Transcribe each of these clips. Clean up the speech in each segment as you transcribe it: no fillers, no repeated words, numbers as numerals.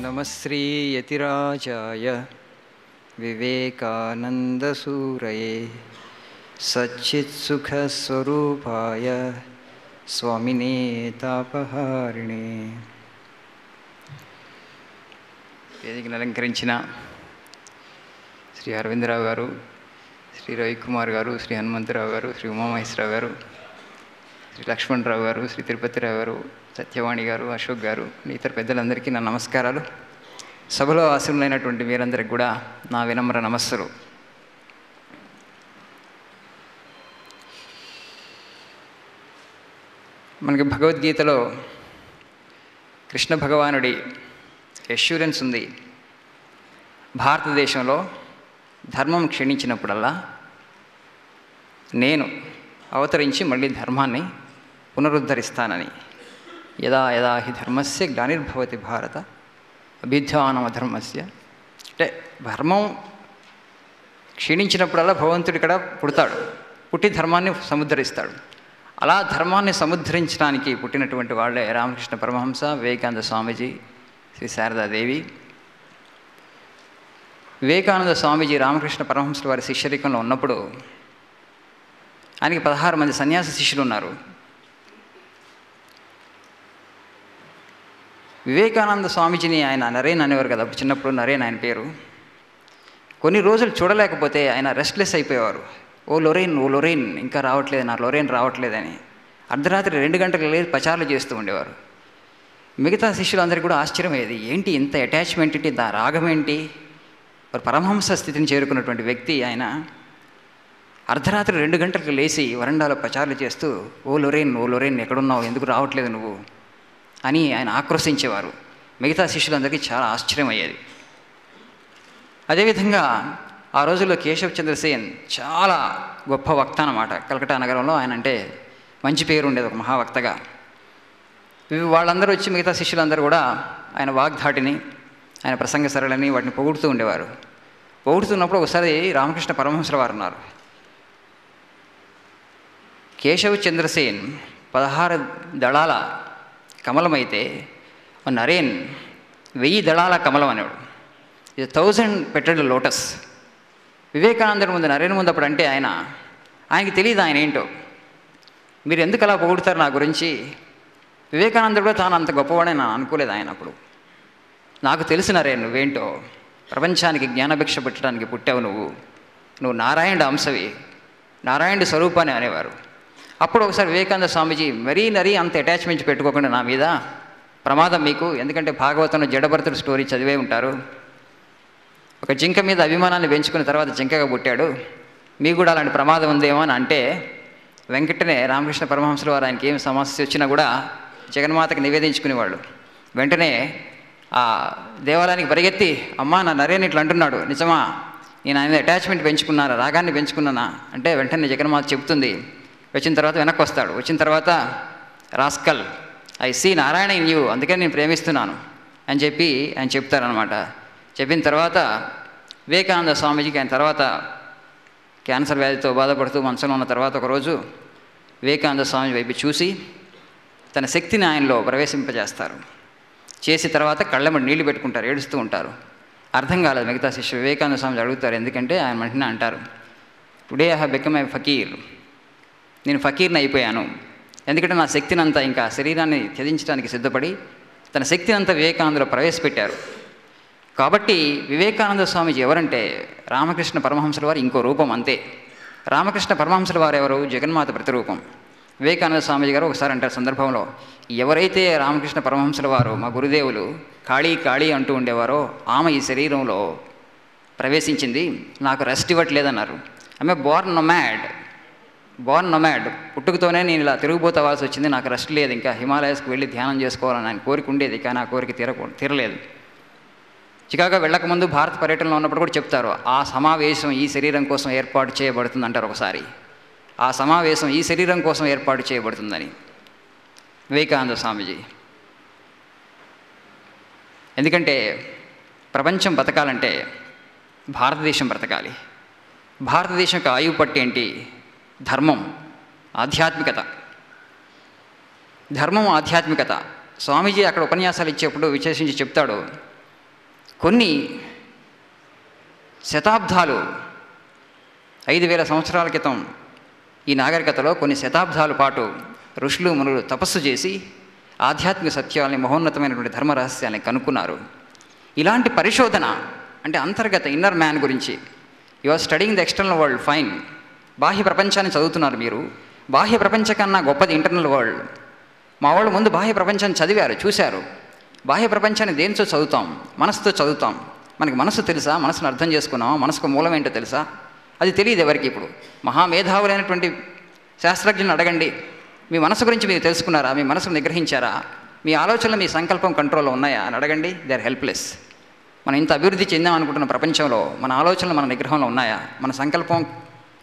నమః శ్రీ యతిరాజాయ వివేకానందసూరయే సచ్చిత్సుఖస్వరూపాయ స్వామినే తాపహారిణే. వేదికను అలంకరించిన శ్రీ అరవిందరావు గారు, శ్రీ రవికుమార్ గారు, శ్రీ హనుమంతరావు గారు, శ్రీ ఉమామహేశ్వరరావు గారు, శ్రీ లక్ష్మణరావు గారు, శ్రీ తిరుపతిరావు గారు, సత్యవాణి గారు, అశోక్ గారు, ఇతర పెద్దలందరికీ నా నమస్కారాలు. సభలో ఆశీనులైనటువంటి మీరందరికీ కూడా నా వినమ్ర నమస్సులు. మనకి భగవద్గీతలో కృష్ణ భగవానుడి ఎష్యూరెన్స్ ఉంది. భారతదేశంలో ధర్మం క్షీణించినప్పుడల్లా నేను అవతరించి మళ్ళీ ధర్మాన్ని పునరుద్ధరిస్తానని. యదా యదా హి ధర్మస్య గ్లానిర్భవతి భారత అభ్యుత్థానమధర్మస్య. అంటే ధర్మం క్షీణించినప్పుడల్లా భగవంతుడు ఇక్కడ పుడతాడు, పుట్టి ధర్మాన్ని సముద్ధరిస్తాడు. అలా ధర్మాన్ని సముద్ధరించడానికి పుట్టినటువంటి వాళ్ళే రామకృష్ణ పరమహంస, వివేకానంద స్వామీజీ, శ్రీ శారదాదేవి. వివేకానంద స్వామీజీ రామకృష్ణ పరమహంస వారి శిష్యరికంలో ఉన్నప్పుడు ఆయనకి 16 మంది సన్యాసి శిష్యులు ఉన్నారు. వివేకానంద స్వామీజీని ఆయన నరేన్ అనేవారు కదా, చిన్నప్పుడు నరేన్ ఆయన పేరు. కొన్ని రోజులు చూడలేకపోతే ఆయన రెస్ట్లెస్ అయిపోయేవారు. ఓ లొరైన్ ఇంకా రావట్లేదు, నా లొరైన్ రావట్లేదని అర్ధరాత్రి 2 గంటలకు లేచి పచారులు చేస్తూ ఉండేవారు. మిగతా శిష్యులందరికీ కూడా ఆశ్చర్యమయ్యేది, ఏంటి ఇంత అటాచ్మెంట్ ఏంటి, దా రాగం ఏంటి. పరమహంస స్థితిని చేరుకున్నటువంటి వ్యక్తి ఆయన అర్ధరాత్రి 2 గంటలకు లేచి వరండాలో పచారులు చేస్తూ ఓ లొరైన్ ఎక్కడున్నావు, ఎందుకు రావట్లేదు నువ్వు అని ఆయన ఆక్రోశించేవారు. మిగతా శిష్యులందరికీ చాలా ఆశ్చర్యం అయ్యేది. అదేవిధంగా ఆ రోజుల్లో కేశవ్ చంద్ర సేన్ చాలా గొప్ప వక్త అన్నమాట. కలకట్టా నగరంలో ఆయన అంటే మంచి పేరు ఉండేది, ఒక మహావక్తగా. వాళ్ళందరూ వచ్చి మిగతా శిష్యులందరూ కూడా ఆయన వాగ్ధాటిని, ఆయన ప్రసంగ సరళని వాటిని పొగుడుతూ ఉండేవారు. పొగుడుతున్నప్పుడు ఒకసారి రామకృష్ణ పరమహంసల వారు ఉన్నారు. కేశవ్ చంద్రసేన్ 16 దళాల కమలమైతే నరేన్ 1000 దళాల కమలం అనేవాడు. ఇది 1000 పెటల్డ్ లోటస్. వివేకానందుడి ముందు, నరేన్ ముందు అప్పుడు అంటే ఆయనకి తెలియదు ఆయన ఏంటో. మీరు ఎందుకు అలా పొగుడుతారు నా గురించి. వివేకానందుడు కూడా తాను అంత గొప్పవాడని నేను అనుకోలేదు ఆయన అప్పుడు. నాకు తెలుసు నరేన్ నువ్వేంటో, ప్రపంచానికి జ్ఞానభిక్ష పెట్టడానికి పుట్టావు నువ్వు నారాయణుడు అంశవి, నారాయణుడి స్వరూపాన్ని అనేవారు. అప్పుడు ఒకసారి వివేకానంద స్వామీజీ మరీ అంత అటాచ్మెంట్ పెట్టుకోకుండా నా మీద, ప్రమాదం మీకు, ఎందుకంటే భాగవతంలో జడభరతుడు స్టోరీ చదివే ఉంటారు. ఒక జింక మీద అభిమానాన్ని పెంచుకున్న తర్వాత జింకగా పుట్టాడు, మీకు కూడా అలాంటి ప్రమాదం ఉందేమో అని అంటే వెంకటనే రామకృష్ణ పరమహంసల వారు ఆయనకి ఏం సమస్య వచ్చినా కూడా జగన్మాతకి నివేదించుకునేవాళ్ళు. వెంటనే ఆ దేవాలయానికి పరిగెత్తి, అమ్మా నా నరేన్ ఇట్లా అంటున్నాడు, నిజమా, నేను ఆయన అటాచ్మెంట్ పెంచుకున్నాను, రాగాన్ని పెంచుకున్నానా అంటే వెంటనే జగన్మాత చెప్తుంది. వచ్చిన తర్వాత వెనక్కి వస్తాడు. వచ్చిన తర్వాత rascal, I see Narayana in you, అందుకే నేను ప్రేమిస్తున్నాను అని చెప్పి ఆయన చెప్తారనమాట. చెప్పిన తర్వాత వివేకానంద స్వామీజీకి ఆయన తర్వాత క్యాన్సర్ వ్యాధితో బాధపడుతూ మంచంలో ఉన్న తర్వాత ఒకరోజు వివేకానంద స్వామి వైపు చూసి తన శక్తిని ఆయనలో ప్రవేశింపజేస్తారు. చేసిన తర్వాత కళ్ళెమ్మడి నీళ్లు పెట్టుకుంటారు, ఏడుస్తూ ఉంటారు. అర్థం కాలేదు మిగతా శిష్యులు. వివేకానంద స్వామి అడుగుతారు ఎందుకంటే ఆయన వెంటనే అంటారు, today I have become a fakir, నేను ఫకీర్ని అయిపోయాను. ఎందుకంటే నా శక్తిని అంతా ఇంకా శరీరాన్ని త్యజించడానికి సిద్ధపడి తన శక్తిని అంతా వివేకానందలో ప్రవేశపెట్టారు. కాబట్టి వివేకానంద స్వామీజీ ఎవరంటే రామకృష్ణ పరమహంసల వారు ఇంకో రూపం అంతే. రామకృష్ణ పరమహంసల వారు ఎవరు, జగన్మాత ప్రతిరూపం. వివేకానంద స్వామీజీ గారు ఒకసారి అంటారు సందర్భంలో, ఎవరైతే రామకృష్ణ పరమహంసల వారు మా గురుదేవులు కాళీ అంటూ ఉండేవారో ఆమె ఈ శరీరంలో ప్రవేశించింది, నాకు రెస్ట్ ఇవ్వట్లేదన్నారు. ఆమె బోర్న్ నొమాడ్, పుట్టుకతోనే నేను ఇలా తిరిగిపోతవాల్సి వచ్చింది, నాకు రెస్ట్ లేదు, ఇంకా హిమాలయాస్కి వెళ్ళి ధ్యానం చేసుకోవాలని ఆయన కోరిక ఉండేది, కానీ ఆ కోరిక తీరలేదు. చికాగో వెళ్ళకముందు భారత పర్యటనలో ఉన్నప్పుడు కూడా చెప్తారు, ఆ సమావేశం ఈ శరీరం కోసం ఏర్పాటు చేయబడుతుంది అంటారు ఒకసారి. ఆ సమావేశం ఈ శరీరం కోసం ఏర్పాటు చేయబడుతుందని వివేకానంద స్వామీజీ. ఎందుకంటే ప్రపంచం బతకాలంటే భారతదేశం బ్రతకాలి. భారతదేశం యొక్క ఆయువు పట్టు ఏంటి, ధర్మం, ఆధ్యాత్మికత. ధర్మం, ఆధ్యాత్మికత. స్వామీజీ అక్కడ ఉపన్యాసాలు ఇచ్చేప్పుడు విశేషించి చెప్తాడు, కొన్ని శతాబ్దాలు 5,000 సంవత్సరాల క్రితం ఈ నాగరికతలో కొన్ని శతాబ్దాల పాటు ఋషులు మునులు తపస్సు చేసి ఆధ్యాత్మిక సత్యాలని, మహోన్నతమైనటువంటి ధర్మ రహస్యాన్ని కనుక్కున్నారు. ఇలాంటి పరిశోధన అంటే అంతర్గత ఇన్నర్ మ్యాన్ గురించి, you are studying the external world, fine, బాహ్య ప్రపంచాన్ని చదువుతున్నారు మీరు. బాహ్య ప్రపంచం కన్నా గొప్పది ఇంటర్నల్ వరల్డ్. మా వాళ్ళు ముందు బాహ్య ప్రపంచాన్ని చదివారు, చూశారు. బాహ్య ప్రపంచాన్ని దేనితో చదువుతాం? మనసుతో చదువుతాం. మనకి మనసు తెలుసా? మనసును అర్థం చేసుకున్నామా? మనసుకు మూలం ఏంటో తెలుసా? అది తెలియదు ఎవరికి. ఇప్పుడు మహామేధావులైనటువంటి శాస్త్రజ్ఞులను అడగండి, మీ మనసు గురించి మీరు తెలుసుకున్నారా? మీ మనసును నిగ్రహించారా? మీ ఆలోచనలు, మీ సంకల్పం కంట్రోల్లో ఉన్నాయా అని అడగండి. They are helpless. మనం ఇంత అభివృద్ధి చెందాం అనుకుంటున్న ప్రపంచంలో మన ఆలోచనలు మన నిగ్రహంలో ఉన్నాయా? మన సంకల్పం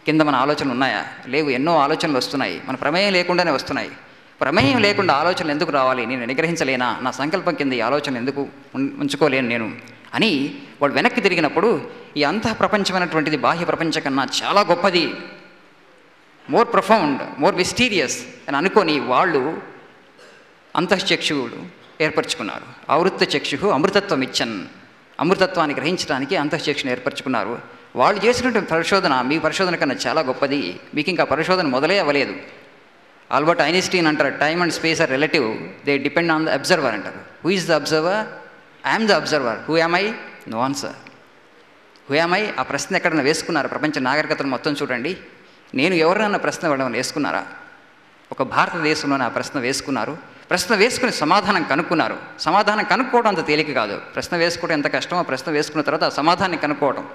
కింద మన ఆలోచనలు ఉన్నాయా? లేవు. ఎన్నో ఆలోచనలు వస్తున్నాయి, మన ప్రమేయం లేకుండానే వస్తున్నాయి. ప్రమేయం లేకుండా ఆలోచనలు ఎందుకు రావాలి? నేను నిగ్రహించలేనా? నా సంకల్పం కింద ఈ ఆలోచనలు ఎందుకు ఉంచుకోలేను నేను అని వాడు వెనక్కి తిరిగినప్పుడు ఈ అంతః ప్రపంచమైనటువంటిది బాహ్య ప్రపంచం కన్నా చాలా గొప్పది, మోర్ ప్రొఫౌండ్, మోర్ మిస్టీరియస్ అని అనుకొని వాళ్ళు అంతఃచక్షువులు ఏర్పరచుకున్నారు. ఆవృత్త చక్షు అమృతత్వం ఇచ్చన్, అమృతత్వాన్ని గ్రహించడానికి అంతఃచక్షుని ఏర్పరచుకున్నారు. వాళ్ళు చేసినటువంటి పరిశోధన మీ పరిశోధన కన్నా చాలా గొప్పది. మీకు ఇంకా పరిశోధన మొదలే అవ్వలేదు. ఆల్బర్ట్ ఐన్స్టీన్ అంటారు, time and space are relative, they depend on the observer అంటారు. Who is the observer? I'm the observer. Who am I? No answer. Who am I? ఆ ప్రశ్న ఎక్కడన్నా వేసుకున్నారు? ప్రపంచ నాగరికతను మొత్తం చూడండి, నేను ఎవరైనా ప్రశ్న వాళ్ళని వేసుకున్నారా? ఒక భారతదేశంలోనే ఆ ప్రశ్న వేసుకున్నారు. ప్రశ్న వేసుకుని సమాధానం కనుక్కున్నారు. సమాధానం కనుక్కోవడం అంత తేలిక కాదు. ప్రశ్న వేసుకోవడం ఎంత కష్టమో ప్రశ్న వేసుకున్న తర్వాత ఆ సమాధానాన్ని కనుక్కోవడం.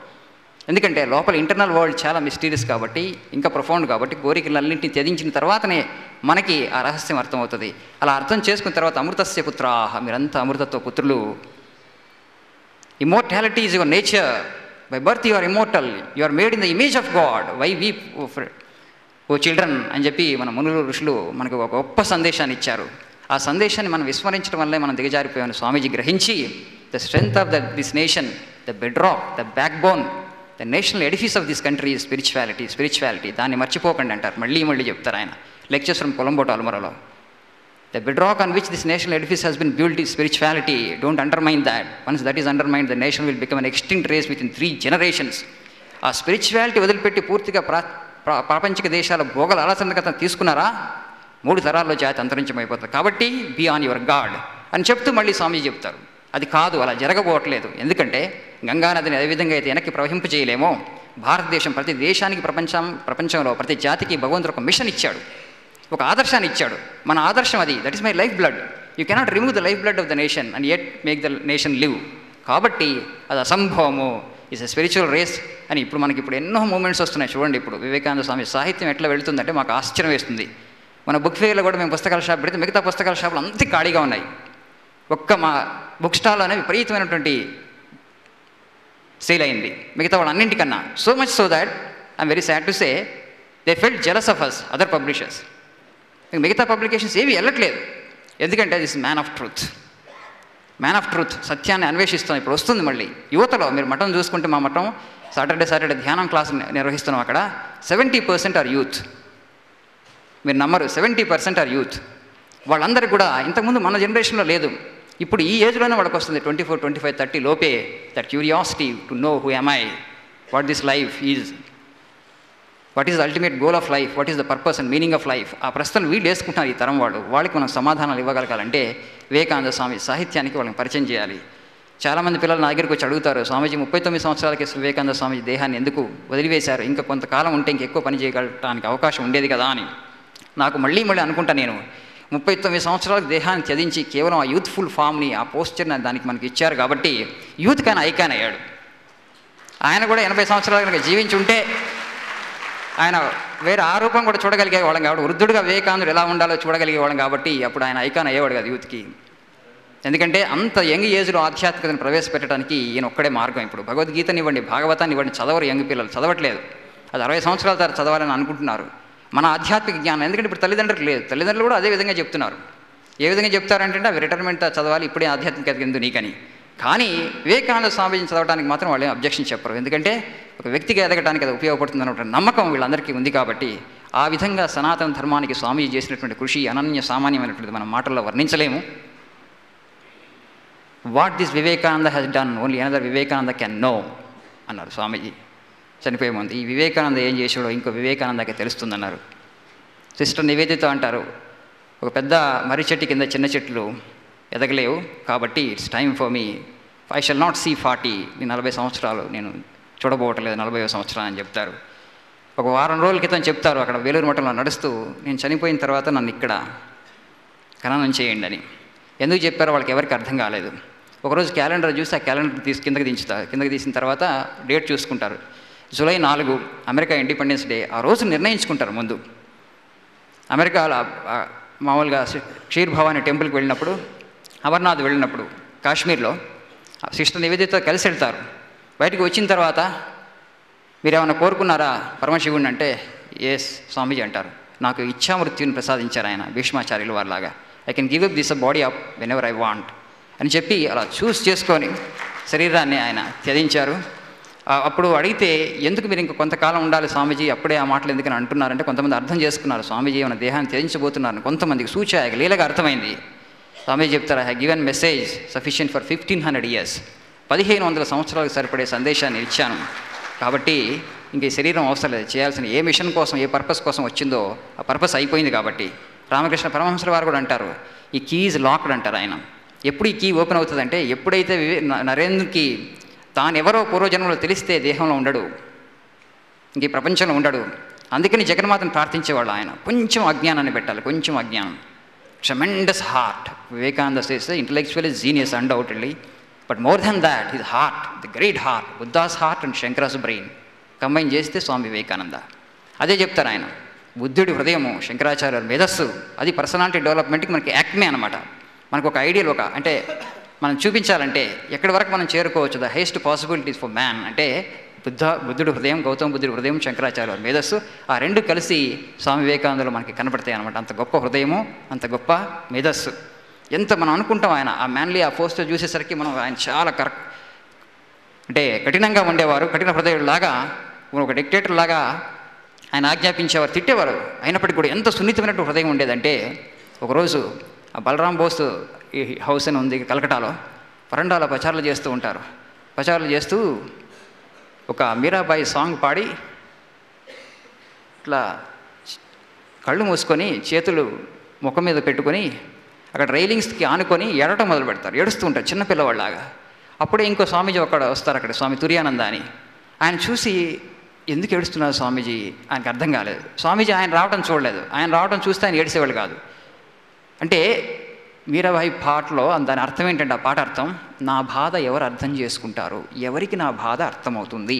ఎందుకంటే లోపల ఇంటర్నల్ వరల్డ్ చాలా మిస్టీరియస్ కాబట్టి, ఇంకా ప్రొఫౌండ్ కాబట్టి, కోరికలన్నింటినీ త్యజించిన తర్వాతనే మనకి ఆ రహస్యం అర్థమవుతుంది. అలా అర్థం చేసుకున్న తర్వాత అమృతస్య పుత్రాః, మీరంతా అమృతత్వ పుత్రులు. Immortality is your nature. By birth you are immortal, you are made in the image of God. Why weep O children అని చెప్పి మన మునులు ఋషులు మనకు ఒక గొప్ప సందేశాన్ని ఇచ్చారు. ఆ సందేశాన్ని మనం విస్మరించడం వల్లే మనం దిగజారిపోయామని స్వామీజీ గ్రహించి, the strength of this nation, the bedrock, the backbone, the national edifice of this country is spirituality. Spirituality, దాన్ని మర్చిపోకండి అంటారు. మళ్ళీ మళ్ళీ చెప్తారు ఆయన లెక్చర్స్ ఫ్రమ్ కొలంబో టు అల్మరాలో. The bedrock on which this national edifice has been built is spirituality. Don't undermine that. Once that is undermined, the nation will become an extinct race within 3 generations. ఆ spirituality వదిలిపెట్టి పూర్తిగా ప్రాపంచిక దేశాల భోగల ఆలోచనకతను తీసుకున్నారా, 3 తరాల్లో జాతి అంతరించమైపోతుంది. కాబట్టి be on your God అని చెప్తూ మళ్ళీ స్వామీజీ చెప్తారు. అది కాదు, అలా జరగబోవట్లేదు. ఎందుకంటే గంగానదిని ఏ విధంగా అయితే వెనక్కి ప్రవహింపు చేయలేమో, భారతదేశం ప్రతి దేశానికి, ప్రపంచంలో ప్రతి జాతికి భగవంతుడు ఒక మిషన్ ఇచ్చాడు, ఒక ఆదర్శాన్ని ఇచ్చాడు. మన ఆదర్శం అది. That is my life blood. You cannot remove the life blood of the nation and yet make the nation live. కాబట్టి అది అసంభవము. ఈజ్ ఎ స్పిరిచువల్ రేస్ అని ఇప్పుడు మనకి ఎన్నో మూమెంట్స్ వస్తున్నాయి చూడండి. ఇప్పుడు వివేకానంద స్వామి సాహిత్యం ఎట్లా వెళుతుందంటే మాకు ఆశ్చర్యం వేస్తుంది. మన బుక్ ఫేర్లో కూడా మేము పుస్తకాల షాప్ పెడితే మిగతా పుస్తకాల షాపులు అంతే ఖాళీగా ఉన్నాయి. ఒక్క మా బుక్ స్టాల్లోనే విపరీతమైనటువంటి సేల్ అయింది మిగతా వాళ్ళు అన్నింటికన్నా. So much so that I'm very sad to say they felt jealous of us, other publishers. మిగతా పబ్లికేషన్స్ ఏవి వెళ్ళట్లేదు. ఎందుకంటే this man of truth, man of truth సత్యాన్ని అన్వేషిస్తాం. ఇప్పుడు వస్తుంది మళ్ళీ యువతలో. మీరు మఠం చూసుకుంటే మా మఠం సాటర్డే ధ్యానం క్లాసు నిర్వహిస్తున్నాం. అక్కడ 70% ఆర్ యూత్. మీరు నమ్మరు, 70% ఆర్ యూత్. వాళ్ళందరికీ కూడా ఇంతకుముందు మన జనరేషన్లో లేదు. ఇప్పుడు ఈ ఏజ్లోనే వాళ్ళకి వస్తుంది 24, 25, 30 లోపే. That curiosity to know who am I, what this life is, what is the ultimate goal of life, what is the purpose and meaning of life. ఆ ప్రశ్నలు వీళ్ళు వేసుకుంటున్నారు. ఈ తరం వాళ్ళకి మనం సమాధానాలు ఇవ్వగలగాలంటే వివేకానంద స్వామి సాహిత్యానికి వాళ్ళని పరిచయం చేయాలి. చాలామంది పిల్లలు నా దగ్గరికి వచ్చి అడుగుతారు, స్వామీజీ 39 సంవత్సరాలకి వివేకానంద స్వామి దేహాన్ని ఎందుకు వదిలివేశారు, ఇంకా కొంతకాలం ఉంటే ఇంకెక్కువ పని చేయగలటానికి అవకాశం ఉండేది కదా అని. నాకు మళ్ళీ అనుకుంటా, నేను 39 సంవత్సరాలకు దేహాన్ని త్యజించి కేవలం ఆ యూత్ఫుల్ ఫామ్ని, ఆ పోస్చర్ని దానికి మనకి ఇచ్చారు కాబట్టి యూత్కి ఆయన ఐకాన్ అయ్యాడు. ఆయన కూడా 80 సంవత్సరాలు కనుక జీవించి ఉంటే ఆయన వేరే ఆ రూపం కూడా చూడగలిగే వాళ్ళం కాబట్టి, వృద్ధుడుగా వివేకానందుడు ఎలా ఉండాలో చూడగలిగే వాళ్ళం కాబట్టి అప్పుడు ఆయన ఐకాన్ అయ్యేవాడు కాదు యూత్కి. ఎందుకంటే అంత యంగ్ ఏజ్లో ఆధ్యాత్మికతను ప్రవేశపెట్టడానికి ఈయన ఒక్కడే మార్గం. ఇప్పుడు భగవద్గీతని ఇవ్వండి, భాగవతాన్ని ఇవ్వండి, చదవరు యంగ్ పిల్లలు, చదవట్లేదు. అది 60 సంవత్సరాల తర్వాత చదవాలని అనుకుంటున్నారు. మన ఆధ్యాత్మిక జ్ఞానం ఎందుకంటే ఇప్పుడు తల్లిదండ్రులకు లేదు. తల్లిదండ్రులు కూడా అదే విధంగా చెప్తున్నారు. ఏ విధంగా చెప్తారంటే అవి రిటైర్మెంట్ చదవాలి, ఇప్పుడే ఆధ్యాత్మికత ఎందుకు నీకని. కానీ వివేకానంద స్వామీజీని చదవడానికి మాత్రం వాళ్ళు అబ్జెక్షన్ చెప్పరు. ఎందుకంటే ఒక వ్యక్తిగా ఎదగడానికి అది ఉపయోగపడుతుంది అన్నటువంటి నమ్మకం వీళ్ళందరికీ ఉంది కాబట్టి ఆ విధంగా సనాతన ధర్మానికి స్వామీజీ చేసినటువంటి కృషి అనన్య సామాన్యమైనటువంటిది మనం మాటల్లో వర్ణించలేము. What this Vivekananda has done only another Vivekananda can know అన్నారు స్వామీజీ చనిపోయే ముందు. ఈ వివేకానంద ఏం చేసాడో ఇంకో వివేకానందకి తెలుస్తుందన్నారు. సిస్టర్ నివేదిత అంటారు, ఒక పెద్ద మర్రి చెట్టు కింద చిన్న చెట్లు ఎదగలేవు, కాబట్టి it's time for me, I shall not see 40, నేను 40 సంవత్సరాలు నేను చూడబోవట్లేదు, 40వ సంవత్సరాలు అని చెప్తారు. ఒక వారం రోజుల క్రితం చెప్తారు అక్కడ వేలూరు మఠంలో నడుస్తూ, నేను చనిపోయిన తర్వాత నన్ను ఇక్కడ ఖననం చేయండి అని. ఎందుకు చెప్పారో వాళ్ళకి ఎవరికి అర్థం కాలేదు. ఒకరోజు క్యాలెండర్ చూసి ఆ క్యాలెండర్ కిందకి తీసిన తర్వాత డేట్ చూసుకుంటారు. July 4 America independence day. ఆ రోజు నిర్ణయించుకుంటారు ముందు. అమెరికాలో మామూలుగా క్షీర్ భవాని టెంపుల్కి వెళ్ళినప్పుడు, అమర్నాథ్ వెళ్ళినప్పుడు కాశ్మీర్లో సిస్టర్ నివేదిత కలిసి వెళ్తారు. బయటకు వచ్చిన తర్వాత మీరేమైనా కోరుకున్నారా పరమశివుడిని అంటే, ఎస్ స్వామీజీ అంటారు. నాకు ఇచ్ఛామృత్యుని ప్రసాదించారు ఆయన, భీష్మాచార్యులు వారిలాగా. I can give up this body up whenever I want అని చెప్పి అలా చూస్ చేసుకొని శరీరాన్ని ఆయన త్యజించారు. అప్పుడు అడిగితే, ఎందుకు మీరు ఇంక కొంతకాలం ఉండాలి స్వామీజీ, అప్పుడే ఆ మాటలు ఎందుకని అంటున్నారంటే, కొంతమంది అర్థం చేసుకున్నారు స్వామీజీ ఏమైనా దేహాన్ని త్యజించబోతున్నారని. కొంతమందికి సూచాయక లీలగా అర్థమైంది. స్వామీజీ చెప్తారు, I have given message sufficient for 1500 years, 1500 సంవత్సరాలకు సరిపడే సందేశాన్ని ఇచ్చాను, కాబట్టి ఇంక ఈ శరీరం అవసరం లేదు, చేయాల్సిన ఏ మిషన్ కోసం ఏ పర్పస్ కోసం వచ్చిందో ఆ పర్పస్ అయిపోయింది. కాబట్టి రామకృష్ణ పరమహంసల వారు కూడా అంటారు, ఈ కీ ఈజ్ లాక్డ్ అంటారు ఆయన. ఎప్పుడు ఈ కీ ఓపెన్ అవుతుందంటే, ఎప్పుడైతే నరేంద్రకి తానెవరో పూర్వజన్మలో తెలిస్తే దేహంలో ఉండడు, ఇంక ఈ ప్రపంచంలో ఉండడు. అందుకని జగన్మాతను ప్రార్థించేవాళ్ళు ఆయన. కొంచెం అజ్ఞానాన్ని పెట్టాలి, కొంచెం అజ్ఞానం. Tremendous heart. Vivekananda says intellectual is genius undoubtedly, but more than that his heart, the great heart, Buddha's heart and Shankara's brain combine చేస్తే స్వామి వివేకానంద. అదే చెప్తారు ఆయన. బుద్ధుడి హృదయము, శంకరాచార్య మేధస్సు, అది పర్సనాలిటీ డెవలప్మెంట్కి మనకి యాక్మే అనమాట. మనకు ఒక ఐడియల్, అంటే మనం చూపించాలంటే ఎక్కడి వరకు మనం చేరుకోవచ్చు, the highest possibilities for man అంటే బుద్ధుడి హృదయం, గౌతమ బుద్ధుడి హృదయం, శంకరాచార్య మేధస్సు, ఆ రెండు కలిసి స్వామి వివేకానందలో మనకి కనపడతాయి అనమాట. అంత గొప్ప హృదయము, అంత గొప్ప మేధస్సు. ఎంత మనం అనుకుంటాం ఆయన ఆ మ్యాన్లీ ఆ పోస్టర్ చూసేసరికి మనం ఆయన చాలా అంటే కఠినంగా ఉండేవారు, కఠిన హృదయుడిలాగా, ఒక డిక్టేటర్ లాగా ఆయన ఆజ్ఞాపించేవారు, తిట్టేవారు. అయినప్పటికీ కూడా ఎంత సున్నితమైనటువంటి హృదయం ఉండేదంటే, ఒకరోజు ఆ బలరాం బోస్ ఈ హౌస్ అని ఉంది కలకటాలో, వరండాలో ప్రచారాలు చేస్తూ ఉంటారు. ప్రచారాలు చేస్తూ ఒక మీరాబాయి సాంగ్ పాడి ఇట్లా కళ్ళు మూసుకొని చేతులు ముఖం మీద పెట్టుకొని అక్కడ రైలింగ్స్కి ఆనుకొని ఏడటం మొదలు పెడతారు, ఏడుస్తూ ఉంటారు చిన్నపిల్లవాళ్ళలాగా. అప్పుడే ఇంకో స్వామీజీ వస్తారు అక్కడ, స్వామి తుర్యానంద అని. ఆయన చూసి, ఎందుకు ఏడుస్తున్నారు స్వామీజీ, ఆయనకు అర్థం కాలేదు. స్వామీజీ ఆయన రావడం చూడలేదు, ఆయన రావడం చూస్తే ఆయన ఏడిసేవాళ్ళు కాదు. అంటే మీరాబాయి పాటలో దాని అర్థం ఏంటంటే, ఆ పాట అర్థం, నా బాధ ఎవరు అర్థం చేసుకుంటారు, ఎవరికి నా బాధ అర్థమవుతుంది,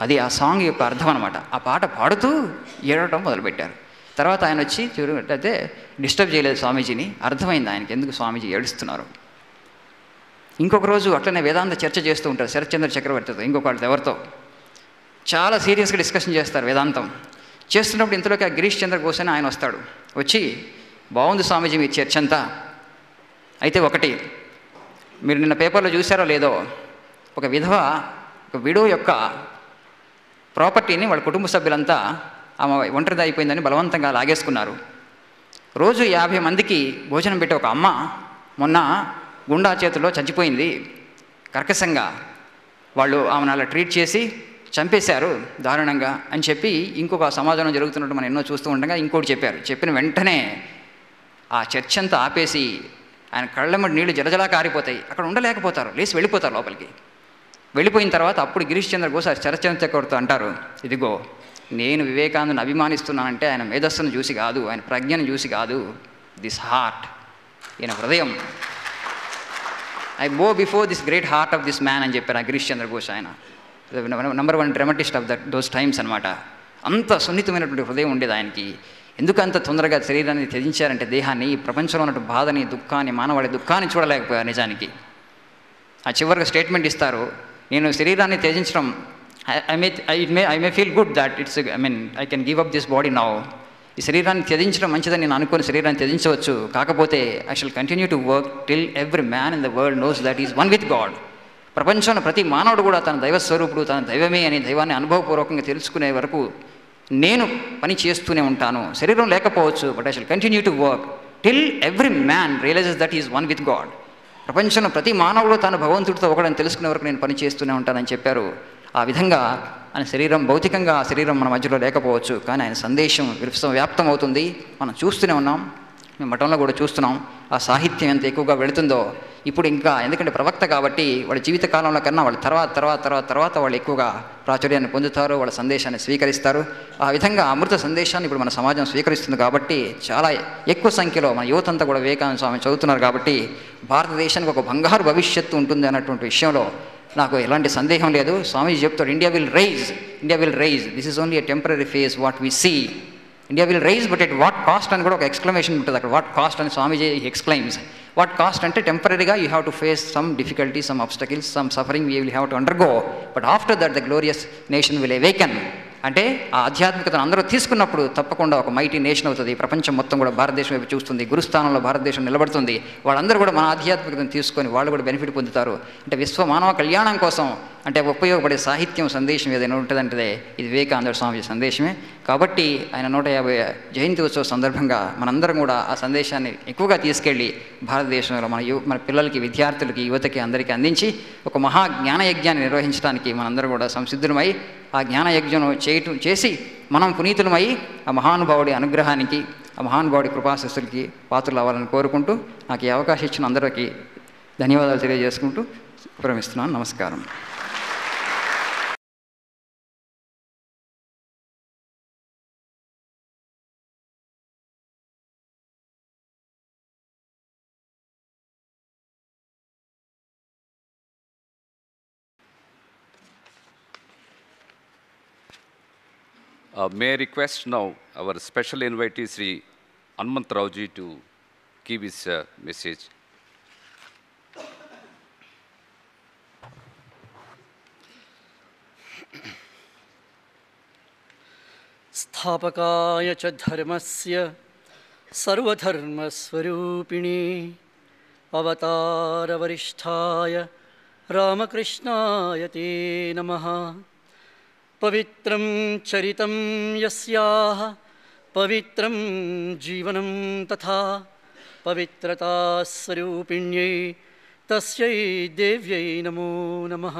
అది ఆ సాంగ్ యొక్క అర్థం అనమాట. ఆ పాట పాడుతూ ఏడవటం మొదలుపెట్టారు. తర్వాత ఆయన వచ్చి అయితే డిస్టర్బ్ చేయలేదు స్వామీజీని, అర్థమైంది ఆయనకి ఎందుకు స్వామీజీ ఏడుస్తున్నారు. ఇంకొక రోజు అట్లనే వేదాంత చర్చ చేస్తూ ఉంటారు శరత్చంద్ర చక్రవర్తితో, ఇంకొకళ్ళతో ఎవరితో చాలా సీరియస్గా డిస్కషన్ చేస్తారు వేదాంతం. చేస్తున్నప్పుడు ఇంతలోకి ఆ గిరీష్ చంద్ర ఘోష్ అని ఆయన వస్తాడు. వచ్చి, బాగుంది స్వామీజీ మీ చర్చ అంతా, అయితే ఒకటి, మీరు నిన్న పేపర్లో చూసారో లేదో, ఒక విధవ, ఒక విడో యొక్క ప్రాపర్టీని వాళ్ళ కుటుంబ సభ్యులంతా ఆమె ఒంటరిది అయిపోయిందని బలవంతంగా లాగేసుకున్నారు. రోజు 50 మందికి భోజనం పెట్టే ఒక అమ్మ మొన్న గుండా చేతుల్లో చచ్చిపోయింది కర్కశంగా, వాళ్ళు ఆమెను అలా ట్రీట్ చేసి చంపేశారు దారుణంగా అని చెప్పి ఇంకొక సమాజంలో జరుగుతున్నట్టు మనం ఎన్నో చూస్తూ ఉండగా ఇంకోటి చెప్పారు. చెప్పిన వెంటనే ఆ చర్చ అంతా ఆపేసి ఆయన కళ్ళమ్మడి నీళ్లు జలజలా కారిపోతాయి, అక్కడ ఉండలేకపోతారు, లేచి వెళ్ళిపోతారు లోపలికి. వెళ్ళిపోయిన తర్వాత అప్పుడు గిరీష్ చంద్ర ఘోష్ శరత్చంద్ర చక్రవర్తితో అంటారు, ఇదిగో నేను వివేకానందను అభిమానిస్తున్నానంటే ఆయన మేధస్సును చూసి కాదు, ఆయన ప్రజ్ఞను చూసి కాదు, దిస్ హార్ట్, ఈయన హృదయం, ఐ బో before this great heart of this man అని చెప్పారు ఆ గిరీష్ చంద్ర ఘోష్. ఆయన number 1 dramatist of those times అనమాట. అంత సున్నితమైనటువంటి హృదయం ఉండేది ఆయనకి. ఎందుకు అంత తొందరగా శరీరాన్ని త్యజించారంటే, దేహాన్ని, ఈ ప్రపంచంలో ఉన్నటువంటి బాధని, దుఃఖాన్ని, మానవాళి దుఃఖాన్ని చూడలేకపోయారు నిజానికి. ఆ చివరిగా స్టేట్మెంట్ ఇస్తారు, నేను శరీరాన్ని త్యజించడం, I may feel good that it's I can give up this body now. ఈ శరీరాన్ని త్యజించడం మంచిదని నేను అనుకుని శరీరాన్ని త్యజించవచ్చు, కాకపోతే I shall continue to work till every man in the world knows that is one with God. ప్రపంచంలో ప్రతి మానవుడు కూడా తన దైవస్వరూపుడు, తన దైవమే అని దైవాన్ని అనుభవపూర్వకంగా తెలుసుకునే వరకు నేను పని చేస్తూనే ఉంటాను. శరీరం లేకపోవచ్చు, but I shall continue to work till every man realises that is one with God. ప్రపంచంలో ప్రతి మానవుడు తాను భగవంతుడితో ఒకడని తెలుసుకునే వరకు నేను పని చేస్తూనే ఉంటానని చెప్పారు. ఆ విధంగా ఆయన శరీరం భౌతికంగా ఆ శరీరం మన మధ్యలో లేకపోవచ్చు, కానీ ఆయన సందేశం విశ్వవ్యాప్తం అవుతుంది. మనం చూస్తూనే ఉన్నాం, మేము మఠంలో కూడా చూస్తున్నాం. ఆ సాహిత్యం ఎంత ఎక్కువగా వెళుతుందో ఇప్పుడు ఇంకా, ఎందుకంటే ప్రవక్త కాబట్టి వాళ్ళ జీవితకాలంలో కన్నా వాళ్ళ తర్వాత వాళ్ళు ఎక్కువగా ప్రాచుర్యాన్ని పొందుతారు, వాళ్ళ సందేశాన్ని స్వీకరిస్తారు. ఆ విధంగా అమృత సందేశాన్ని ఇప్పుడు మన సమాజం స్వీకరిస్తుంది కాబట్టి చాలా ఎక్కువ సంఖ్యలో మన యువత అంతా కూడా వివేకానంద స్వామి చదువుతున్నారు కాబట్టి భారతదేశానికి ఒక బంగారు భవిష్యత్తు ఉంటుంది అన్నటువంటి విషయంలో నాకు ఎలాంటి సందేహం లేదు. స్వామీజీ చెప్తాడు, India will rise, this is only a temporary phase what we see. India will rise but at what cost అని కూడా ఒక ఎక్స్క్లమేషన్ ఉంటుంది అక్కడ. వాట్ కాస్ట్ అని స్వామీజీ ఎక్స్క్లైమ్స్. వాట్ కాస్ట్ అంటే టెంపరీగా you have to face some difficulty, some obstacles, some suffering we will have to undergo, but after that the glorious nation will awaken. అంటే ఆ ఆధ్యాత్మికతను అందరూ తీసుకున్నప్పుడు తప్పకుండా ఒక మైటీ నేషన్ అవుతుంది. ప్రపంచం మొత్తం కూడా భారతదేశం వైపు చూస్తుంది, గురుస్థానంలో భారతదేశం నిలబడుతుంది. వాళ్ళందరూ కూడా మన ఆధ్యాత్మికతను తీసుకొని వాళ్ళు కూడా బెనిఫిట్ పొందుతారు. అంటే విశ్వ మానవ కళ్యాణం కోసం అంటే ఉపయోగపడే సాహిత్యం సందేశం ఏదైనా ఉంటుందంటే ఇది వివేకానంద స్వామి సందేశమే. కాబట్టి ఆయన 150 జయంతి ఉత్సవ సందర్భంగా మనందరం కూడా ఆ సందేశాన్ని ఎక్కువగా తీసుకెళ్ళి భారతదేశంలో మన పిల్లలకి, విద్యార్థులకి, యువతకి అందరికీ అందించి ఒక మహా జ్ఞానయజ్ఞాన్ని నిర్వహించడానికి మనందరం కూడా సంసిద్ధులమై ఆ జ్ఞానయజ్ఞం చేసి మనం పునీతులమై ఆ మహానుభావుడి అనుగ్రహానికి, ఆ మహానుభావుడి కృపాశస్సులకి పాత్రలు అవ్వాలని కోరుకుంటూ నాకు ఈ అవకాశం ఇచ్చిన అందరికీ ధన్యవాదాలు తెలియజేసుకుంటూ విరమిస్తున్నాను. నమస్కారం. May I request now our special invitee Sri Hanumanth Rao ji to give his message. स्थापकाय च धर्मस्य सर्वधर्मस्वरूपिणे अवतारवरिष्ठाय रामकृष्णाय ते नमः. पवित्रं चरितं यस्याः पवित्रं जीवनं तथा पवित्रतास्वरूपिण्यै तस्यै देव्यै नमो नमः.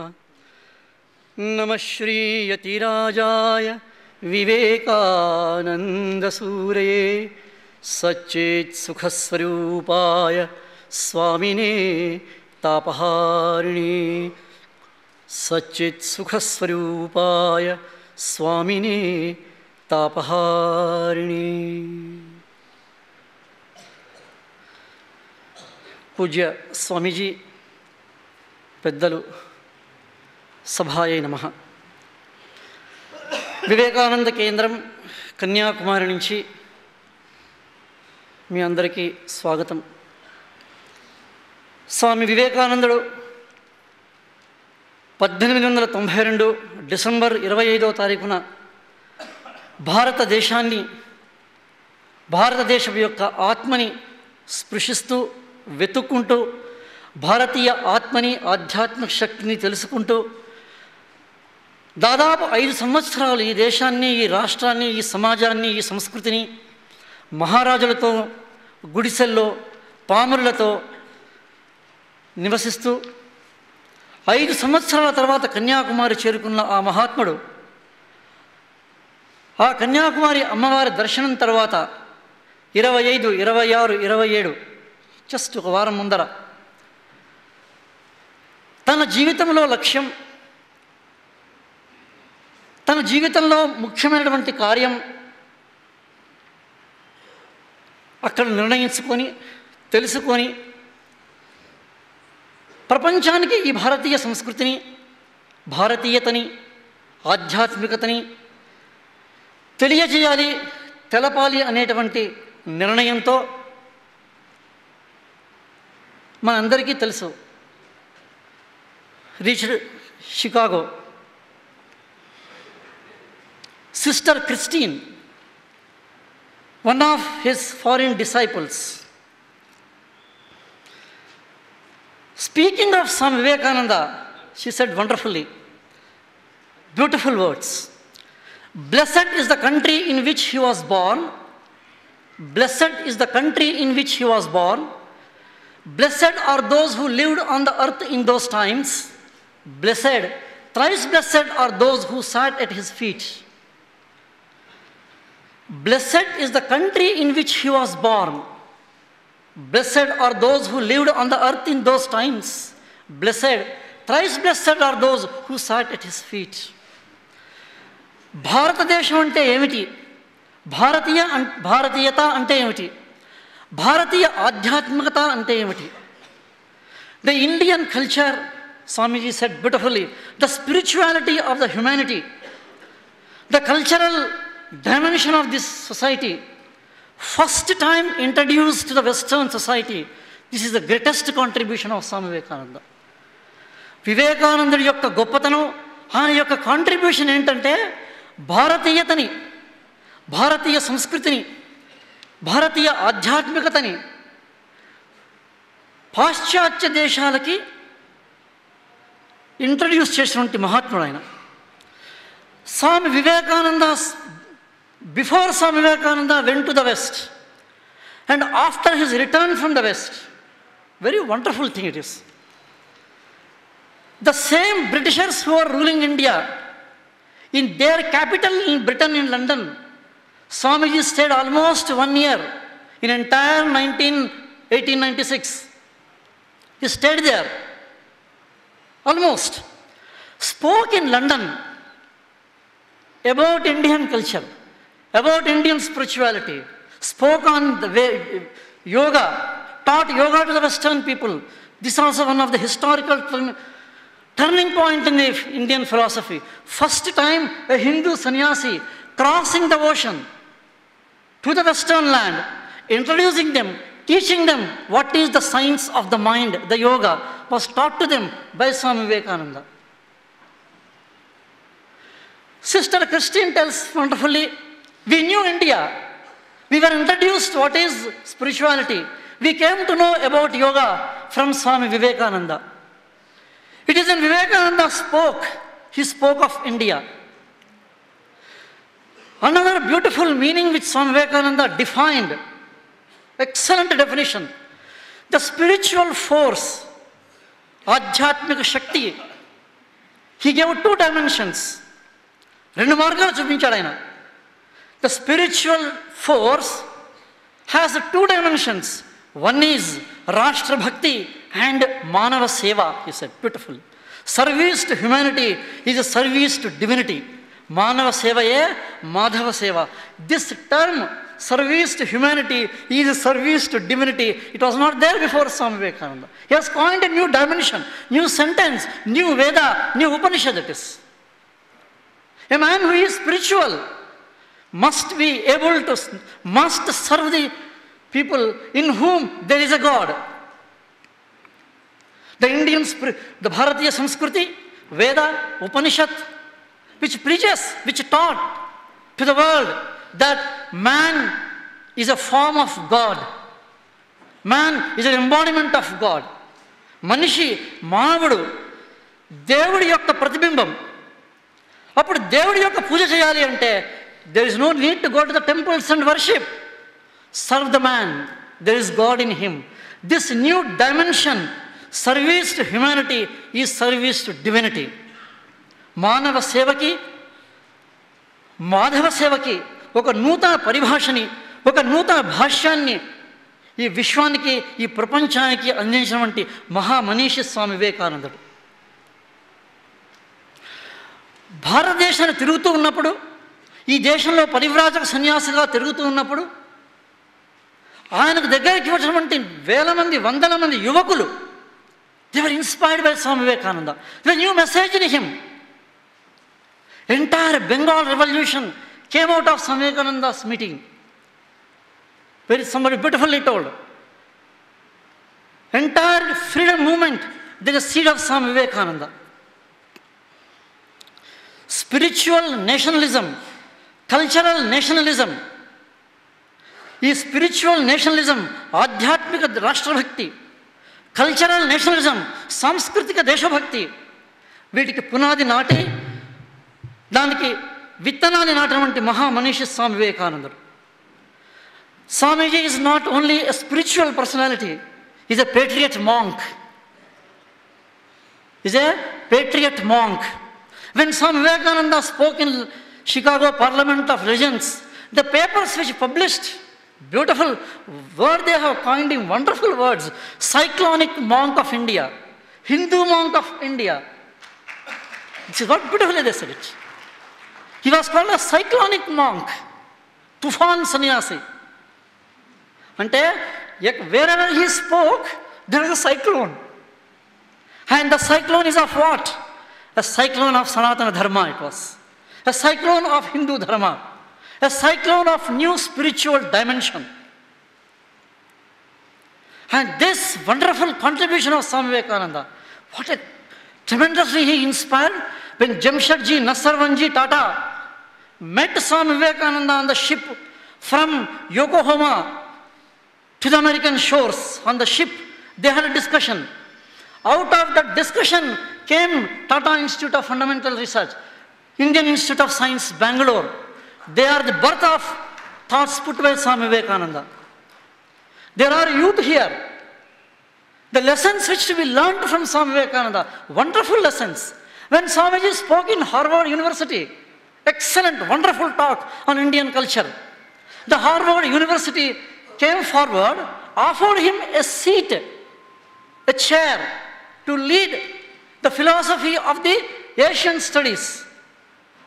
नमः श्रीयतिराजाय विवेकानन्दसूरये सच्चित्सुखस्वरूपाय स्वामिने तापहारिणे सच्चित्सुखस्वरूपाय स्वामिने तापहारिणे. పూజ్య స్వామీజీ, పెద్దలు, సభాయై నమః. వివేకానంద కేంద్రం కన్యాకుమారి నుంచి మీ అందరికీ స్వాగతం. స్వామి వివేకానందుడు 1892 డిసెంబర్ 25వ తారీఖున భారతదేశం యొక్క ఆత్మని స్పృశిస్తూ, వెతుక్కుంటూ, భారతీయ ఆత్మని, ఆధ్యాత్మిక శక్తిని తెలుసుకుంటూ దాదాపు 5 సంవత్సరాలు ఈ దేశాన్ని, ఈ రాష్ట్రాన్ని, ఈ సమాజాన్ని, ఈ సంస్కృతిని మహారాజులతో, గుడిసెల్లో, పామరులతో నివసిస్తూ 5 సంవత్సరాల తర్వాత కన్యాకుమారి చేరుకున్న ఆ మహాత్ముడు ఆ కన్యాకుమారి అమ్మవారి దర్శనం తర్వాత 25, 26, 27 జస్ట్ ఒక వారం ముందర తన జీవితంలో లక్ష్యం, తన జీవితంలో ముఖ్యమైనటువంటి కార్యం అక్కడ నిర్ణయించుకొని, తెలుసుకొని ప్రపంచానికి ఈ భారతీయ సంస్కృతిని, భారతీయతని, ఆధ్యాత్మికతని తెలియజేయాలి, తెలపాలి అనేటువంటి నిర్ణయంతో మనందరికీ తెలుసు reached Chicago. Sister Christine, one of his foreign disciples, speaking of Swami Vivekananda, she said wonderfully, beautiful words. Blessed is the country in which he was born. Blessed is the country in which he was born. Blessed are those who lived on the earth in those times. Blessed, thrice blessed are those who sat at his feet. Blessed is the country in which he was born. Blessed are those who lived on the earth in those times. Blessed, thrice blessed are those who sat at his feet. భారతదేశం అంటే ఏమిటి? భారతీయత అంటే ఏమిటి? భారతీయ ఆధ్యాత్మికత అంటే ఏమిటి? The Indian culture, Swamiji said beautifully, the spirituality of the humanity, the cultural dimension of this society, first time introduced to the Western society. This is the greatest contribution of Swami Vivekananda. వివేకానందుడి యొక్క గొప్పతనం, ఆయన యొక్క contribution ఏంటంటే భారతీయతని, భారతీయ సంస్కృతిని, భారతీయ ఆధ్యాత్మికతని పాశ్చాత్య దేశాలకి introduce చేసినటువంటి మహాత్ముడు ఆయన. Swami Vivekananda, before Swami Vivekananda went to the West, and after his return from the West, very wonderful thing it is. The same Britishers who are ruling India, in their capital in Britain, in London, Swamiji stayed almost 1 year in entire 1896. He stayed there almost, spoke in London about Indian culture, about Indian spirituality, spoke on the way yoga, taught yoga to the Western people. This is also one of the historical turning point in the Indian philosophy. First time a Hindu sannyasi crossing the ocean to the Western land, introducing them, teaching them what is the science of the mind, the yoga, was taught to them by Swami Vivekananda. Sister Christine tells wonderfully, we knew India. We were introduced what is spirituality. We came to know about yoga from Swami Vivekananda. It is when Vivekananda spoke, he spoke of India. Another beautiful meaning which Swami Vivekananda defined, excellent definition, the spiritual force, Adhyatmika Shakti. He gave 2 dimensions. రెండు మార్గాలు చూపించాడు ఆయన. The spiritual force has 2 dimensions. One is Rashtra Bhakti and Manava Seva, he said, beautiful. Service to humanity is a service to divinity. Manava Seva ye Madhava Seva. This term, service to humanity, is a service to divinity. It was not there before Swami Vivekananda. He has coined a new dimension, new sentence, new Veda, new Upanishad it is. A man who is spiritual must be able to, must serve the people in whom there is a God. The Indian spirit, the Bharatiya Sanskriti, Veda, Upanishad, which preaches, which taught to the world that man is a form of God. Man is an embodiment of God. Manishi, మానవుడు దేవుడి యొక్క ప్రతిబింబం. అప్పుడు దేవుడి యొక్క పూజ చేయాలి అంటే there is no need to go to the temples and worship. Serve the man. There is God in him. This new dimension, service to humanity, is service to divinity. మానవ సేవకి, మాధవ సేవకి ఒక నూతన పరిభాషని, ఒక నూతన భాష్యాన్ని ఈ విశ్వానికి, ఈ ప్రపంచానికి అందించినటువంటి మహామనీషి స్వామి వివేకానందుడు. భారతదేశాన్ని తిరుగుతూ ఉన్నప్పుడు, ఈ దేశంలో పరివ్రాజక సన్యాసిగా తిరుగుతూ ఉన్నప్పుడు, ఆయనకు దగ్గరికి వచ్చినటువంటి వేల మంది, వందల మంది యువకులు, they were inspired by Swami Vivekananda. There was a new message in him. Entire Bengal revolution came out of Swami Vivekananda's meeting. Very somebody beautifully told. Entire freedom movement, there is a seed of Swami Vivekananda. Spiritual nationalism, cultural nationalism, ఈ spiritual nationalism, ఆధ్యాత్మిక రాష్ట్రభక్తి, cultural nationalism, సాంస్కృతిక దేశభక్తి, వీటికి పునాది నాటి, దానికి విత్తనాన్ని నాటినటువంటి మహామనీషి స్వామి వివేకానందుడు. Swamiji is not only a spiritual personality, He's a patriot monk. He's a patriot monk. When Swami Vivekananda spoke in Chicago Parliament of Regents, the papers which published, beautiful word they have coined in wonderful words, cyclonic monk of India, Hindu monk of India. This is what beautifully they said it. He was called a cyclonic monk, Tufan Sannyasi. Ante, wherever he spoke, there is a cyclone. And the cyclone is of what? A cyclone of Sanatana Dharma it was. A cyclone of Hindu Dharma. A cyclone of new spiritual dimension. And this wonderful contribution of Swami Vivekananda, what a tremendously he inspired. When Jamshedji Narsarwanji Tata met Swami Vivekananda on the ship from Yokohama to the American shores, on the ship, they had a discussion. Out of that discussion came Tata Institute of Fundamental Research, Indian Institute of Science, Bangalore. They are the birth of thoughts put by Swami Vivekananda. There are youth here. The lessons which to be learned from Swami Vivekananda, wonderful lessons. When Swamiji spoke in Harvard University, excellent, wonderful talk on Indian culture. The Harvard University came forward, offered him a seat, a chair, to lead the philosophy of the Asian studies.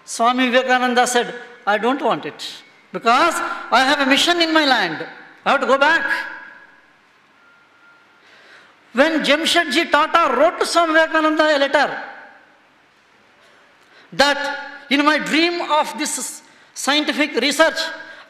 Swami Vivekananda said, I don't want it, because I have a mission in my land. I have to go back. When Jamshedji Tata wrote to Swami Vivekananda a letter, that in my dream of this scientific research,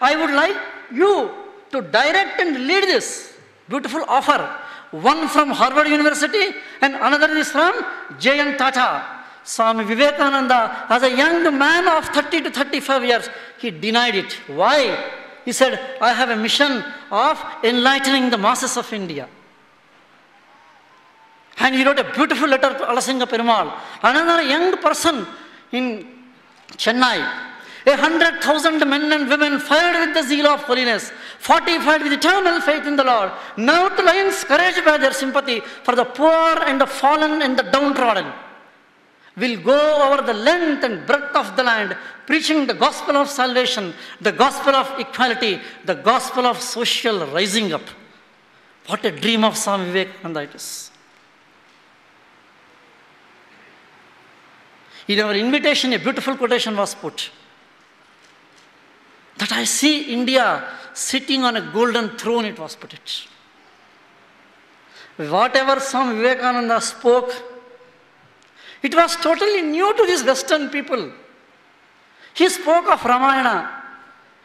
I would like you to direct and lead this beautiful offer. One from Harvard University and another is from J.N. Tata. Swami Vivekananda, as a young man of 30 to 35 years, he denied it. Why? He said, I have a mission of enlightening the masses of India. And he wrote a beautiful letter to Alasinga Perumal, another young person in Chennai. 100,000 men and women fired with the zeal of holiness, fortified with eternal faith in the Lord, nerved to lions, courage by their sympathy for the poor and the fallen and the downtrodden, will go over the length and breadth of the land, preaching the gospel of salvation, the gospel of equality, the gospel of social rising up. What a dream of Swami Vivekananda it is. In our invitation, a beautiful quotation was put, that I see India sitting on a golden throne, it was put it. Whatever Swami Vivekananda spoke, it was totally new to these Western people. He spoke of Ramayana.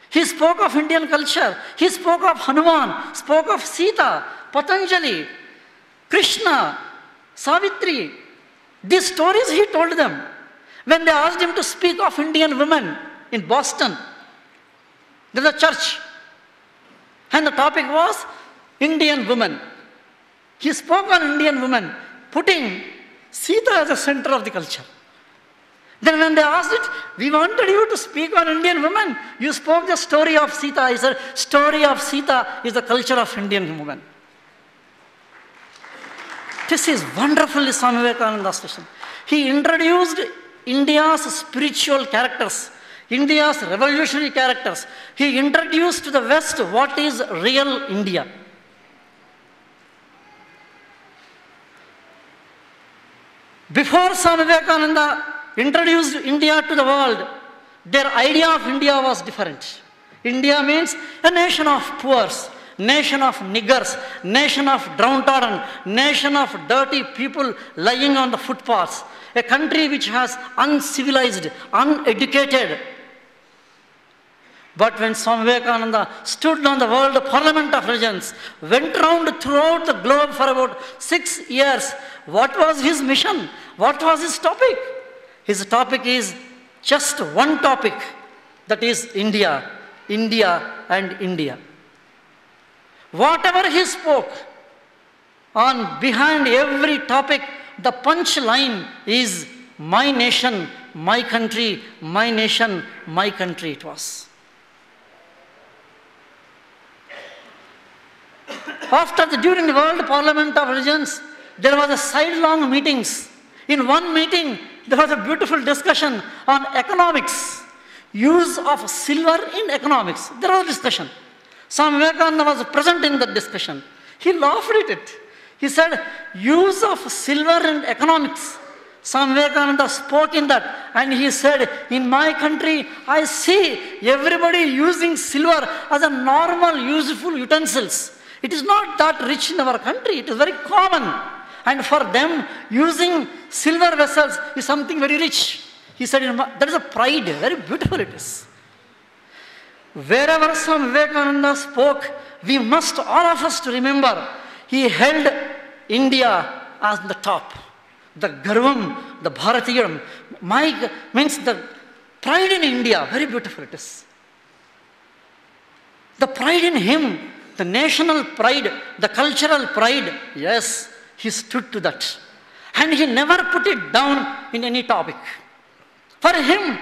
He spoke of Indian culture. He spoke of Hanuman, spoke of Sita, Patanjali, Krishna, Savitri. These stories he told them. When they asked him to speak of Indian women in Boston, there's a church, and the topic was Indian women. He spoke on Indian women, putting Sita as the center of the culture. Then when they asked it, we wanted you to speak on Indian women. You spoke the story of Sita. He said, story of Sita is the culture of Indian women. This is wonderfully Swami Vivekananda's vision. He introduced India's spiritual characters, India's revolutionary characters. He introduced to the West what is real India. Before Swami Vivekananda introduced India to the world, their idea of India was different. India means a nation of poor, nation of niggers, nation of downtrodden, nation of dirty people lying on the footpaths, a country which has uncivilized, uneducated. But when Swami Vivekananda stood on the World Parliament of Regents, went round throughout the globe for about 6 years, what was his mission? What was his topic? His topic is just one topic, that is India, India and India. Whatever he spoke, on behind every topic, the punch line is my nation, my country, my nation, my country it was. during the World Parliament of Religions, there was a side-long meetings. In one meeting, there was a beautiful discussion on economics, use of silver in economics. There was a discussion. Swami Vivekananda was present in that discussion. He laughed at it. He said, use of silver in economics. Swami Vivekananda spoke in that, and he said, in my country, I see everybody using silver as a normal, useful utensils. It is not that rich in our country. It is very common. And for them, using silver vessels is something very rich. He said, there is a pride, very beautiful it is. Wherever Swami Vivekananda spoke, we must, all of us, to remember, he held India as the top. The Garvam, the Bharatiyam, means the pride in India, very beautiful it is. The pride in him, the national pride, the cultural pride, yes, he stood to that. And he never put it down in any topic. For him,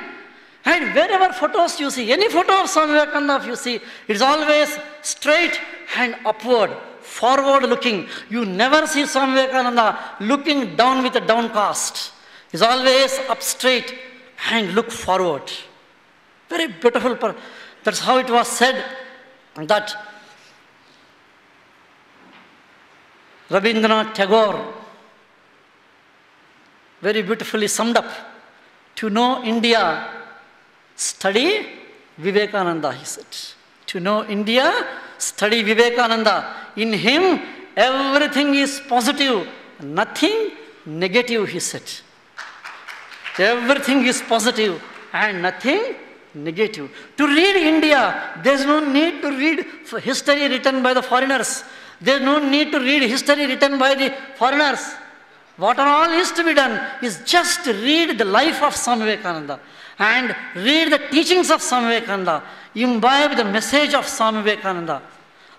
and wherever photos you see, any photo of Swami Vivekananda you see, it is always straight and upward, forward looking. You never see Swami Vivekananda looking down with a downcast. He is always up straight and look forward. Very beautiful. That's how it was said that Rabindranath Tagore very beautifully summed up, to know India, study Vivekananda, he said. To know India, study Vivekananda. In him, everything is positive, nothing negative, he said. Everything is positive and nothing negative. To read India, there is no need to read history written by the foreigners. There is no need to read history written by the foreigners. What all is to be done is just read the life of Swami Vivekananda and read the teachings of Swami Vivekananda, imbibe the message of Swami Vivekananda.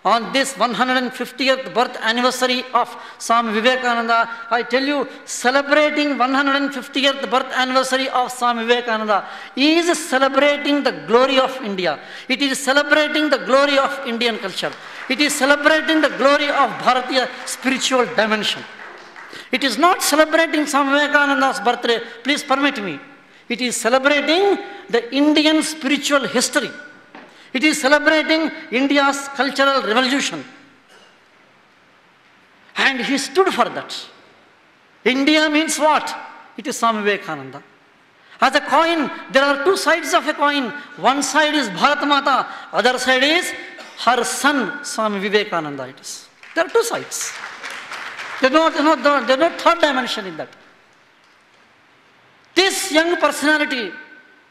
On this 150th birth anniversary of Swami Vivekananda, I tell you, celebrating 150th birth anniversary of Swami Vivekananda is celebrating the glory of India. It is celebrating the glory of Indian culture. It is celebrating the glory of Bharatiya spiritual dimension. It is not celebrating Swami Vivekananda's birthday, please permit me. It is celebrating the Indian spiritual history. It is celebrating India's cultural revolution. And he stood for that. India means what? It is Swami Vivekananda. As a coin, there are two sides of a coin. One side is Bharat Mata, other side is her son, Swami Vivekananda. It is. There are two sides. There is no third dimension in that. This young personality,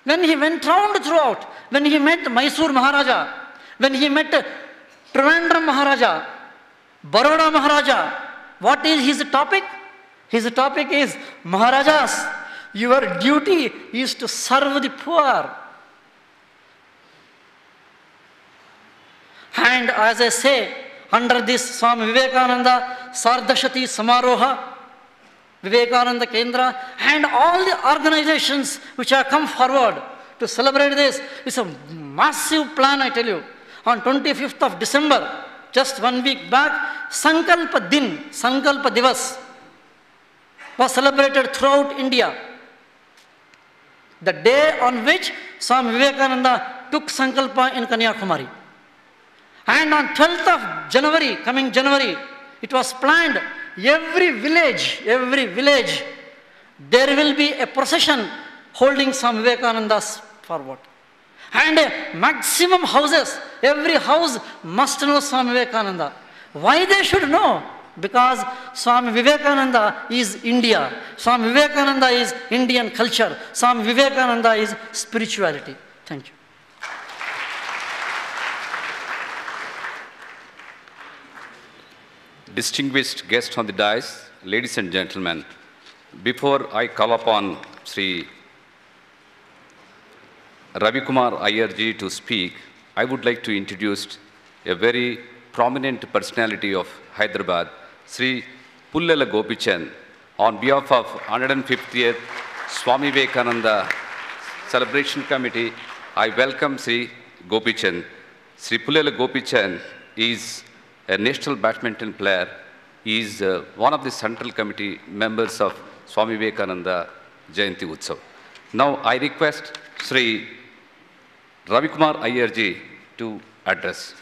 when he went round throughout, when he met Mysore Maharaja, when he met Trivandrum Maharaja, Baroda Maharaja, what is his topic? His topic is, Maharajas, your duty is to serve the poor. And as I say, under this Swami Vivekananda Sardashati Samaroha, Vivekananda Kendra, and all the organizations which have come forward to celebrate this, it's a massive plan, I tell you. On 25th of December, just 1 week back, Sankalpa Din, Sankalpa Divas, was celebrated throughout India. The day on which Swami Vivekananda took Sankalpa in Kanyakumari. And on 12th of January, coming January, it was planned, every village, there will be a procession holding Swami Vivekananda's forward. And maximum houses, every house must know Swami Vivekananda. Why they should know? Because Swami Vivekananda is India. Swami Vivekananda is Indian culture. Swami Vivekananda is spirituality. Thank you. Distinguished guests on the dais, ladies and gentlemen, before I call upon Sri Ravi Kumar Iyerji to speak, I would like to introduce a very prominent personality of Hyderabad, Sri Pullela Gopichand. On behalf of 150th Swami Vivekananda Celebration Committee, I welcome Sri Gopichand. Sri Pullela Gopichand is a national badminton player. He is one of the central committee members of Swami Vivekananda Jayanti Utsav. Now I request Sri Ravikumar Iyer ji to address.